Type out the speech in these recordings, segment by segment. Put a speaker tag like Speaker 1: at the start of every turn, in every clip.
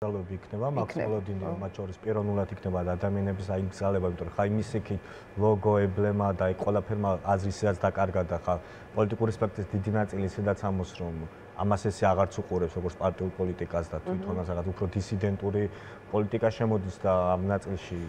Speaker 1: ძალები იქნება, მაქსიმალურია, მათ შორის პიროვნულად იქნება ადამიანების აიგზალება, იმიტომ რომ ხა იმის იქით ლოგო, ემბლემა და აი ყველაფერმა აზრისას დაკარგა და ხა პოლიტიკური სპექტრის დიდი ნაწილი ისედაც ამოს რომ ამას ესე აღარც უყურებს როგორც პარტიულ პოლიტიკას და თვითონაც რაღაც უფრო დისიდენტური პოლიტიკა შემოდის და ამ ნაწილში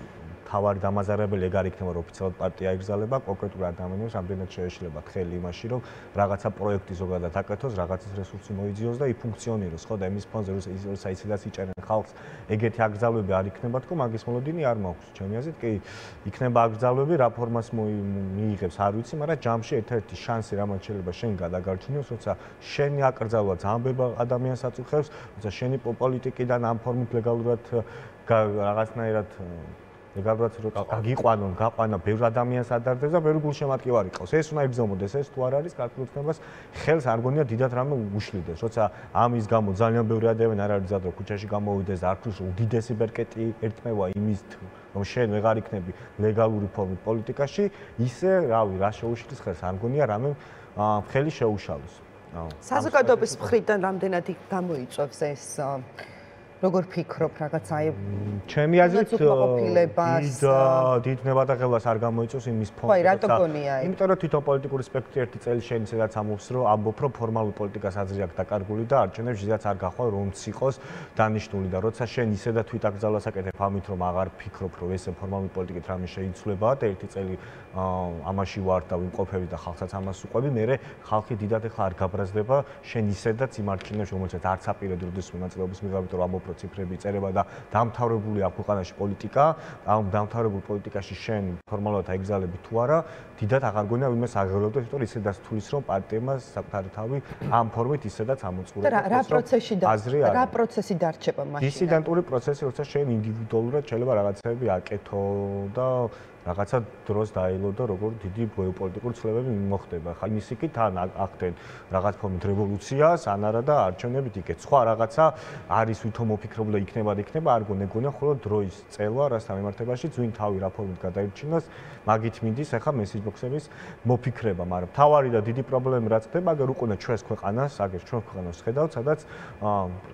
Speaker 1: თავარი დამაზარებელი ეგ არ იქნება რომ ოფიციალურად პარტია იგზალება, კონკრეტულ ადამიანებს რამდენად შეეშლება ხელი იმაში რომ რაღაცა პროექტი ზოგადად აკეთოს, რაღაცის რესურსი მოიძიოს და იფუნქციონიროს, ხო და იმის ფონზე როცა ისედაც იჭერენ ხალხს, ეგეთი აკრძალვები არ იქნება თქო, მაგის მოლოდინი არ მაქვს. ჩემი აზრით კი იქნება აკრძალვები, რა ფორმას მიიღებს, არ ვიცი, მაგრამ ჯამში ერთ-ერთი შანსი რამაც შეიძლება შენ გადაგარჩინოს, როცა შენი აკრძალვა ძალიან ბევრ ადამიანს აწუხებს, როცა შენი პოლიტიკიდან ამ ფორმით ლეგალურად რაღაცნაირად ლეგალურად გაგიყვანონ, გაყვანა ბევრ ადამიანს ადარდებს და ბევრი გულშემატკივარი ყავს. ეს უნდა იგზავნოდეს, ეს თუ არ არის ქართულ ცნობას ხელს არ გონია დიდად რამე უშლიდეს. როცა ამის გამო ძალიან ბევრი ადამიანი არ არის ზადრო ქუჩაში გამოვიდეს და არ ქვის უდიდესი ბერკეტი ერთმევა იმის რომ შენ ვეღარ იქნები ლეგალური ფორმით პოლიტიკაში, ისე, რავი, რა შეუშლის ხელს არ გონია რამე ხელი შეუშალოს.
Speaker 2: საზოგადოების მხრიდან რამდენად გამოიწვევს ეს როგორ ფიქრობ რაღაცა აი
Speaker 1: ჩემი აზრით დიდ ნებადაღებას არ გამოიწვევს იმის ფონზე.
Speaker 2: ხო, რატო გონია?
Speaker 1: იმიტომ რომ თვითონ პოლიტიკური სპექტრი ერთი წელი შენ ისედაც ამბობს რომ ამბობ რომ ფორმალურ პოლიტიკას აზრი აქვს დაკარგული და არჩევნებში ისედაც არ გახვალ რომც იყოს დანიშნული და როცა შენ ისედაც თვით აკრძალვას აკეთებ ამით რომ აღარ ფიქრობ რომ ესე ფორმალური პოლიტიკით რამე შეიცვლება და ერთი წელი ამაში ვარ და ვიმყოფები და ხალხსაც ამას უყვები, მერე ხალხი დიდად ახლა არ გაბრაზდება შენ ისედაც იმ არჩევნებში რომელსაც არც აპირებდი როდის მონაწილეობის მიღებდი რომ ამბობ ციფრები იწერება და დამთავრებული აქვს ქვეყანაში პოლიტიკა, ამ დამთავრებულ პოლიტიკაში შენ ფორმალურად აიგზალები თუ არა, დიდად აღარ გონია ვინმეს აღელვებდეს, იმიტომ რომ ისედაც თulis რომ პარტიებმა საკუთარი თავი ამ ფორმით ისედაც ამოწყურებს.
Speaker 2: რა პროცესი დარჩება მაშინ?
Speaker 1: დისიდენტური პროცესი, როცა შენ ინდივიდუალურად შეიძლება რაღაცები აკეთო და რაღაცა დროს დაელო და როგორ დიდი გეოპოლიტიკური ცვლილებები მოხდება. ხა იმის იქით თან ახდენ რაღაც ფორმით რევოლუციას, ან არა და არჩევნებით იქეთ. სხვა რაღაცა არის ვითომ მოფიქრობ და იქნება, არ გონია ხოლმე დროის წელვა რასთან მიმართებაში, ვინ თავი რა ფორმით გადაირჩინოს, მაგით მინდის ახლა მესიჯბოქსების მოფიქრება, მაგრამ თავარი და დიდი პრობლემა რაც ხდება, აგერ უკვე ჩვენს ქვეყანას, აგერ ჩვენ ქვეყანას ხედავთ, სადაც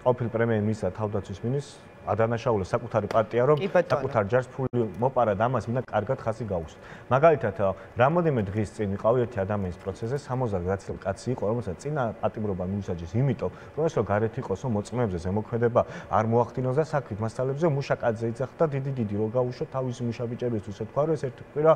Speaker 1: ყოფილ პრემიერ-მინისტრ და თავდაცვის მინისტრ ადანაშაულის საკუთარი პარტია რომ საკუთარ ჯარს ფული მოპარა და ამას მინდა კარგად ხაზი გაუსვა. მაგალითად, რამოდენიმე დღის წინ ვიყავი ერთი ადამიანის პროცესზე, 70 კაცი იყო, რომელსაც წინა პატიმრობა მიუსაჯეს, იმიტომ რომ ეს რო გარეთ იყოსო მოწმეებზე ზემოქმედება არ მოახდინოს და საქმით მასწავლებზე მუშაკაძე იძახდა დიდი რო გაუშვა თავისი მუშაბიჭებისთვის თქვა რომ ეს ერთი კვირა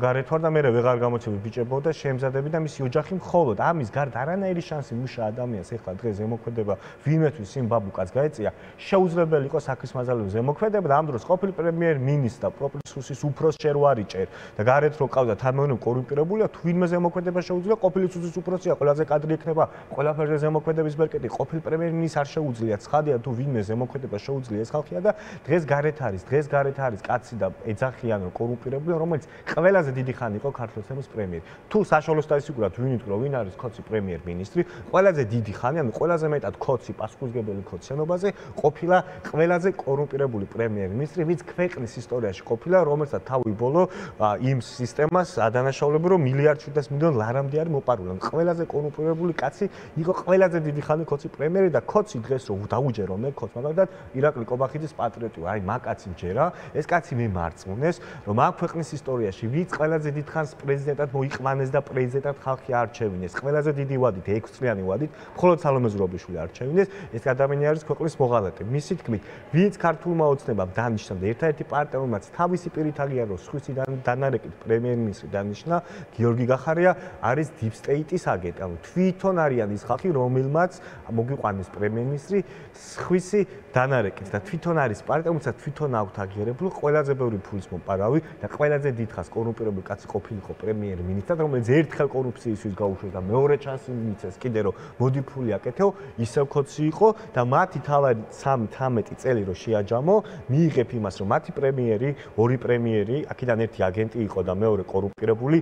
Speaker 1: გარეთ ვარ და მე ვეღარ გამოცები ბიჭებო და შემზადები და მისი ოჯახი მხოლოდ ამის გარდა არანაირი შანსი მუშა ადამიანს ეხლა დღეს ზემოქმედება ვინმეთვის იმ ბაბუკას გაეწია შეუძლებელი საქმის მასალებზე მოქმედება და ამ დროს ყოფილი პრემიერ-მინისტრ და პროფესორის უფროს შენ არ იჭერ და გარეთ რო ყავდა თანამდებობა კორუმპირებულია თუ ვინმე ზემოქმედება შეუძლია ყოფილი სუსის უფროსია ყველაზე კადრი იქნება ყველაფერზე ზემოქმედების ბერკეტი ყოფილი პრემიერ-მინისტრს არ შეუძლია ცხადია თუ ვინმე ზემოქმედება შეუძლია ეს ხალხია და დღეს გარეთ არის კაცი და ეძახიან რომ კორუმპირებულია რომელიც ყველაზე დიდი ხანი იყო ქართლის თემის პრემიერი თუ საშუალო სტატისტიკურად ვინ იტყვი ვინ არის ქოცი პრემიერ-მინისტრი ყველაზე დიდი ხანი ანუ ყველაზე მეტად ქოცი პასუხისმგებელი ქოცი შენობაზე ყოფილა ყველაზე კორუმპირებული პრემიერ-მინისტრი, ვინც ქვეყნის ისტორიაში ყოფილა, რომელსაც თავი ბოლო იმ სისტემას ადანაშაულებდა, რომ 1.7 მილიარდ ლარამდე არის მოპარული. ყველაზე კორუმპირებული კაცი იყო ყველაზე დიდი ხანი ქოცი პრემიერი და ქოცი დღეს რომ დაუჯერო მე ქოც, მაგალითად ირაკლი კობახიძის პატრიოტი ვარ. აი მაგაცი მჯერა, ეს კაცი მე მარწმუნეს, რომ ამ ქვეყნის ისტორიაში ვინც ყველაზე დიდ ხანს პრეზიდენტად მოიყვანეს და პრეზიდენტად ხალხი არჩევინეს, ყველაზე დიდი ვადით, 6 წლიანი ვადით, მხოლოდ სალომე ზურაბიშვილი არჩევინეს, ეს ადამიანი არის ქვეყნის მოღალატე. მისი თქმით ვინც ქართულმა ოცნებამ დანიშნა და ერთ-ერთი პარტია რომელმაც თავისი პირით აღიაროს სხვისი დანარეკით პრემიერ-მინისტრი დანიშნა გიორგი გახარია არის დიპ სტეიტის აგენტი. ანუ თვითონ არიან ის ხალხი რომელმაც მოგიყვანეს პრემიერ-მინისტრი სხვისი დანარეკით და თვითონ არის პარტია რომელსაც თვითონ აქვთ აღიარებული ყველაზე ბევრი ფულის მომპარავი და ყველაზე დიდხანს კორუმპირებული კაცი ყოფილიყო პრემიერ-მინისტრად რომელიც ერთხელ კორუფციისთვის გაუშვეს და მეორე ჩანსი მიცეს კიდე რომ მოდი ფული აკეთეო ისევ ქოცი იყო და მათი თავად 13 წელი რო შეაჯამო, მიიღებ იმას, რომ მათი პრემიერი, ორი პრემიერი, აქედან ერთი აგენტი იყო და მეორე კორუმპირებული.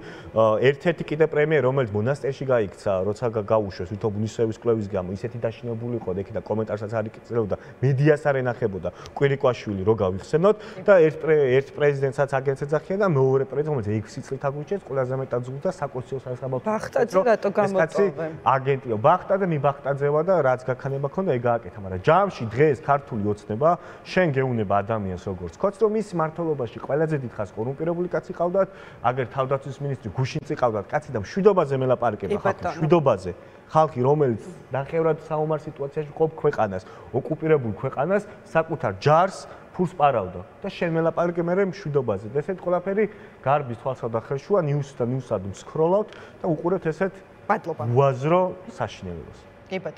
Speaker 1: ერთ-ერთი კიდე პრემიერ, რომელიც მონასტერში გაიქცა, როცა გაუშვეს, თვითონ უნისევის კვლევის გამო, ისეთი დაშინებული იყო და იქ და კომენტარსაც არ იკითხებოდა, მედიას არ ენახებოდა, კვირიკვაშვილი რო გავიხსენოთ და ერთ პრეზიდენტსაც აგენტს ეძახიან და მეორე პრეზიდენტს 6 წლით აგვიჩენს, ყველაზე მეტად ზღუდა საკონსტიტუციო სასამართლო.
Speaker 2: ბახტაძე რატო გამოტოვე?
Speaker 1: აგენტიო, ბახტაძე მიბახტაძევა და რაც გაქანება ქონდა, ეგ გააკეთა, მაგრამ ჯამში დღეს ქართული ოცნება, შენ გეუნება ადამიანს როგორც ქოც, რომ მის მართლობაში ყველაზე დიდხანს კორუმპირებული კაცი ყავდათ, აგერ თავდაცვის მინისტრი გუშინწი ყავდათ, კაცი და მშვიდობაზე მელაპარაკება ხალხი, მშვიდობაზე. ხალხი, რომელიც ნახევრად საომარ სიტუაციაში ყოფ ქვეყანას, ოკუპირებულ ქვეყანას, საკუთარ ჯარს ფულს პარავდა და შენ მელაპარაკე მე მშვიდობაზე. და ესეთ ყველაფერი გარბის თვალსა და ხელშუა ნიუსად ვსქროლავთ და უყურებთ ესეთ
Speaker 2: მადლობა.
Speaker 1: უაზრო საშინელებებს.
Speaker 2: კი ბატონო.